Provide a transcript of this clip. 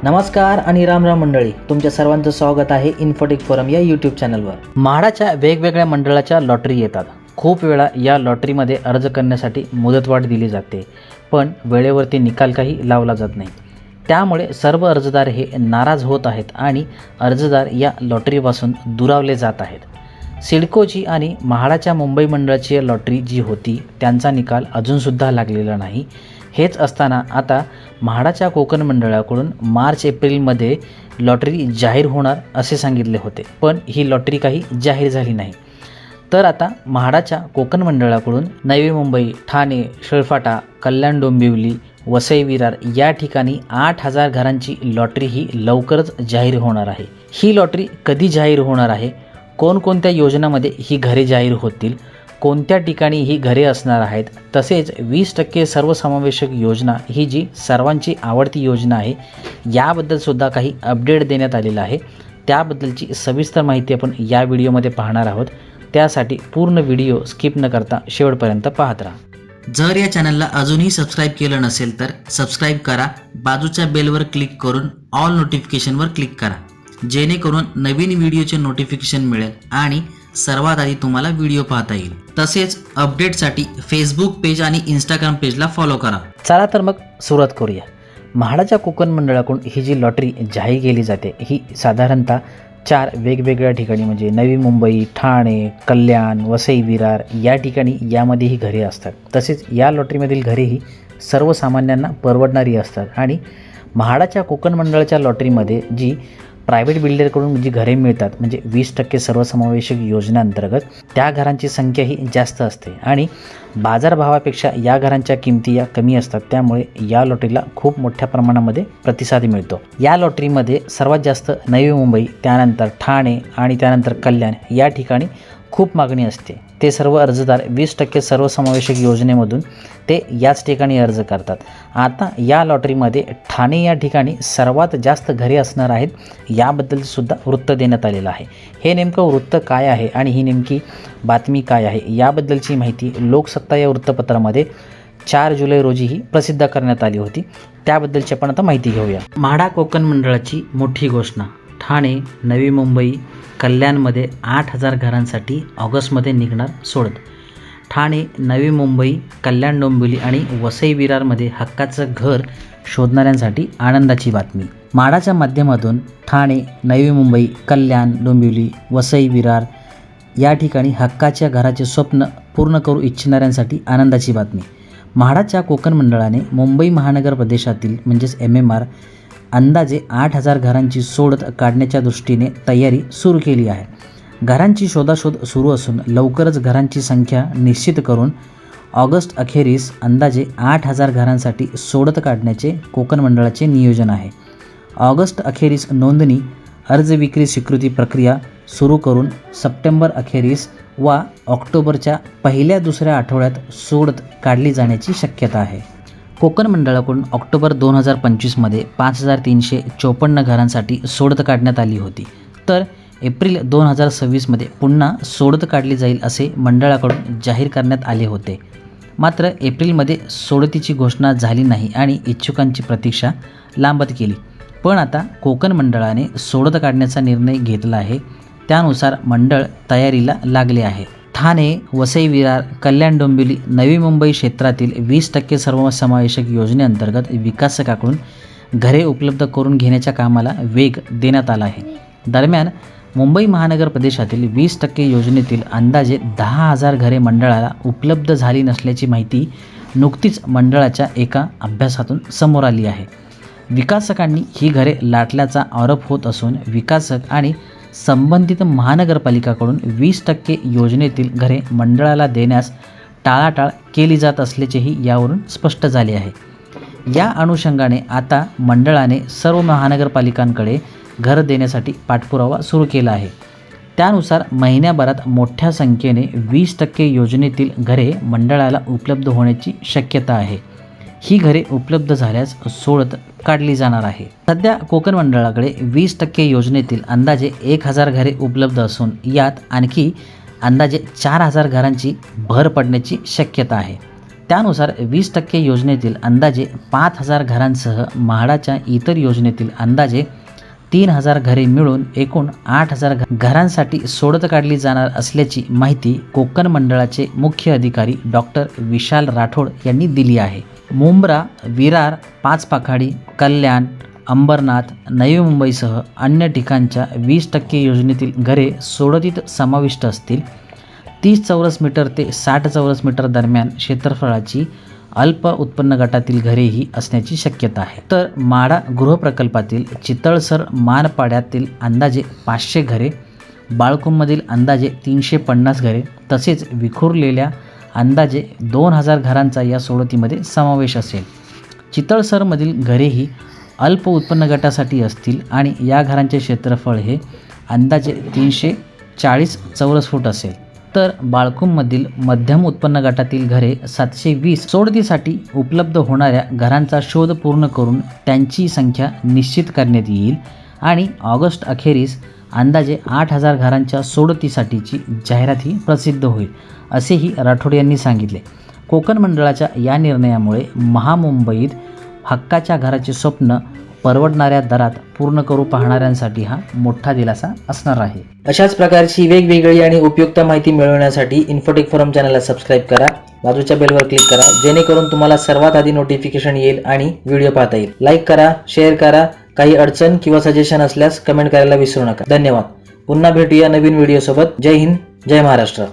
नमस्कार आणि राम राम मंडळी, तुमच्या सर्वांचं स्वागत आहे इन्फोटेक फोरम या यूट्यूब चॅनलवर। म्हाडाच्या वेगवेगळ्या मंडळाच्या लॉटरी येतात। खूप वेळा या लॉटरीमध्ये अर्ज करण्यासाठी मुदतवाढ दिली जाते, पण वेळेवरती निकाल काही लावला जात नाही। त्यामुळे सर्व अर्जदार हे नाराज होत आहेत आणि अर्जदार या लॉटरीपासून दुरावले जात आहेत। सिडकोची आणि म्हाडाच्या मुंबई मंडळाची लॉटरी जी होती त्यांचा निकाल अजूनसुद्धा लागलेला नाही। हेच असताना आता म्हाडाच्या कोकण मंडळाकडून मार्च-एप्रिलमध्ये लॉटरी जाहीर होणार असे सांगितले होते, पण ही लॉटरी काही जाहीर झाली नाही। तर आता म्हाडाच्या कोकण मंडळाकडून नवी मुंबई, ठाणे, शिळफाटा, कल्याण डोंबिवली, वसई विरार या ठिकाणी 8,000 घरांची लॉटरी ही लवकरच जाहीर होणार आहे। ही लॉटरी कधी जाहीर होणार आहे, कोणकोणत्या योजनांमध्ये ही घरे जाहीर होतील, कोणत्या ठिकाणी ही घरे असणार आहेत, तसेच 20% सर्वसमावेशक योजना ही जी सर्वांची आवडती योजना आहे याबद्दल सुद्धा काही अपडेट देण्यात आलेला आहे। त्याबद्दलची सविस्तर माहिती आपण या व्हिडिओमध्ये पाहणार आहोत। त्यासाठी पूर्ण व्हिडिओ स्किप न करता शेवटपर्यंत पाहत राहा। जर या चॅनलला अजूनही सबस्क्राईब केलं नसेल तर सबस्क्राईब करा, बाजूच्या बेलवर क्लिक करून ऑल नोटिफिकेशनवर क्लिक करा, जेणेकरून नवीन व्हिडिओचे नोटिफिकेशन मिळेल आणि सर्वात आधी तुम्हाला व्हिडिओ पाहता येईल। तसेच अपडेटसाठी फेसबुक पेज आणि इंस्टाग्राम पेजला फॉलो करा। चला तर मग सुरुवात करूया। म्हाडाच्या कोकण मंडळाकडून ही जी लॉटरी जाहीर केली जाते ही साधारणतः 4 वेगवेगळ्या ठिकाणी म्हणजे नवी मुंबई, ठाणे, कल्याण, वसई विरार या ठिकाणी यामध्ये ही घरे असतात। तसेच या लॉटरीमधील घरे ही सर्वसामान्यांना परवडणारी असतात आणि म्हाडाच्या कोकण मंडळाच्या लॉटरीमध्ये जी प्रायव्हेट बिल्डरकडून जी घरे मिळतात म्हणजे 20% सर्वसमावेशक योजनेअंतर्गत त्या घरांची संख्या ही जास्त असते आणि बाजारभावापेक्षा या घरांच्या किमती या कमी असतात। त्यामुळे या लॉटरीला खूप मोठ्या प्रमाणामध्ये प्रतिसाद मिळतो। या लॉटरीमध्ये सर्वात जास्त नवी मुंबई, त्यानंतर ठाणे आणि त्यानंतर कल्याण या ठिकाणी खूप मागणी असते। ते सर्व अर्जदार 20% सर्वसमावेशक योजनेमधून ते याच ठिकाणी अर्ज करतात। आता या लॉटरीमध्ये ठाणे या ठिकाणी सर्वात जास्त घरे असणार आहेत याबद्दल सुद्धा वृत्त देण्यात आलेलं आहे। हे नेमकं वृत्त काय आहे आणि ही नेमकी बातमी काय आहे याबद्दलची माहिती लोकसत्ता या वृत्तपत्रामध्ये 4 जुलै रोजी ही प्रसिद्ध करण्यात आली होती। त्याबद्दलची आपण आता माहिती घेऊया। म्हाडा कोकण मंडळाची मोठी घोषणा। ठाणे, नवी मुंबई, कल्याणमध्ये 8,000 घरांसाठी ऑगस्टमध्ये निघणार सोडत। ठाणे, नवी मुंबई, कल्याण डोंबिवली आणि वसई विरारमध्ये हक्काचं घर शोधणाऱ्यांसाठी आनंदाची बातमी। म्हाडाच्या माध्यमातून ठाणे, नवी मुंबई, कल्याण डोंबिवली, वसई विरार या ठिकाणी हक्काच्या घराचे स्वप्न पूर्ण करू इच्छिणाऱ्यांसाठी आनंदाची बातमी। म्हाडाच्या कोकण मंडळाने मुंबई महानगर प्रदेशातील म्हणजेच MMR अंदाजे 8,000 घरांची सोडत काढण्याच्या दृष्टीने तयारी सुरू केली आहे। घरांची शोधाशोध सुरू असून लवकरच घरांची संख्या निश्चित करून ऑगस्ट अखेरीस अंदाजे 8,000 घरांसाठी सोडत काढण्याचे कोकण मंडळाचे नियोजन आहे। ऑगस्ट अखेरीस नोंदणी, अर्ज विक्री स्वीकृती प्रक्रिया सुरू करून सप्टेंबर अखेरीस वा ऑक्टोबरच्या पहिल्या-दुसऱ्या आठवड्यात सोडत काढली जाण्याची शक्यता आहे। कोकण मंडळाकडून ऑक्टोबर 2025मध्ये 5,354 घरांसाठी सोडत काढण्यात आली होती, तर एप्रिल 2026मध्ये पुन्हा सोडत काढली जाईल असे मंडळाकडून जाहीर करण्यात आले होते। मात्र एप्रिलमध्ये सोडतीची घोषणा झाली नाही आणि इच्छुकांची प्रतीक्षा लांबत गेली। पण आता कोकण मंडळाने सोडत काढण्याचा निर्णय घेतला आहे, त्यानुसार मंडळ तयारीला लागले आहे। ठाणे, वसई विरार, कल्याण डोंबिवली, नवी मुंबई क्षेत्रातील 20% सर्वसमावेशक योजनेअंतर्गत विकासकाकडून घरे उपलब्ध करून घेण्याच्या कामाला वेग देण्यात आला आहे। दरम्यान मुंबई महानगर प्रदेशातील 20% योजनेतील अंदाजे 10,000 घरे मंडळाला उपलब्ध झाली नसल्याची माहिती नुकतीच मंडळाच्या एका अभ्यासातून समोर आली आहे। विकासकांनी ही घरे लाटल्याचा आरोप होत असून विकासक आणि संबंधित महानगरपालिकाकडून 20% योजनेतील घरे मंडळाला देण्यास टाळाटाळ केली जात असल्याचेही यावरून स्पष्ट झाले आहे। या अनुषंगाने आता मंडळाने सर्व महानगरपालिकांकडे घर देण्यासाठी पाठपुरावा सुरू केला आहे। त्यानुसार महिन्याभरात मोठ्या संख्येने 20% योजनेतील घरे मंडळाला उपलब्ध होण्याची शक्यता आहे। ही घरे उपलब्ध झाल्यास सोडत काढली जाणार आहे। सध्या कोकण मंडळाकडे 20% योजनेतील अंदाजे 1,000 घरे उपलब्ध असून यात आणखी अंदाजे 4,000 घरांची भर पडण्याची शक्यता आहे। त्यानुसार 20% योजनेतील अंदाजे 5,000 घरांसह म्हाडाच्या इतर योजनेतील अंदाजे 3,000 घरे मिळून एकूण 8,000 घरांसाठी सोडत काढली जाणार असल्याची माहिती कोकण मंडळाचे मुख्य अधिकारी डॉक्टर विशाल राठोड यांनी दिली आहे. मुंब्रा, विरार, पाचपाखाडी, कल्याण, अंबरनाथ, नवी मुंबईसह अन्य ठिकाणच्या 20% योजनेतील घरे सोडतीत समाविष्ट असतील. 30 चौरस मीटर ते 60 चौरस मीटर दरम्यान क्षेत्रफळाची अल्प उत्पन्न गटातील घरेही असण्याची शक्यता आहे. तर म्हाडा गृहप्रकल्पातील चितळसर मानपाड्यातील अंदाजे 500 घरे, बाळकुममधील अंदाजे 350 घरे तसेच विखुरलेल्या अंदाजे 2,000 घरांचा या सोडतीमध्ये समावेश असेल. चितळसरमधील घरेही अल्प उत्पन्न गटासाठी असतील आणि या घरांचे क्षेत्रफळ हे अंदाजे 340 चौरस फूट असेल. तर बाळकुममधील मध्यम उत्पन्न गटातील घरे 720 सोडतीसाठी उपलब्ध होणाऱ्या घरांचा शोध पूर्ण करून त्यांची संख्या निश्चित करण्यात येईल आणि ऑगस्ट अखेरीस अंदाजे 8,000 घरांच्या सोडतीसाठीची जाहिरातही प्रसिद्ध होईल, असेही राठोड यांनी सांगितले. कोकण मंडळाच्या या निर्णयामुळे महामुंबईत हक्काच्या घराचे स्वप्न परवडणाऱ्या दरात पूर्ण करू पाहणाऱ्यांसाठी हा मोठा दिलासा असणार आहे. अशाच प्रकारची वेगवेगळी आणि उपयुक्त माहिती मिळवण्यासाठी इन्फोटेक फोरम चॅनलला सबस्क्राईब करा, बाजूच्या बेलवर क्लिक करा, जेणेकरून तुम्हाला सर्वात आधी नोटिफिकेशन येईल आणि व्हिडिओ पाहता येईल. लाईक करा, शेअर करा. काही अडचण किंवा सजेशन असल्यास कमेंट करायला विसरू नका. धन्यवाद. पुन्हा भेटूया नवीन व्हिडिओ सोबत. जय हिंद, जय महाराष्ट्र.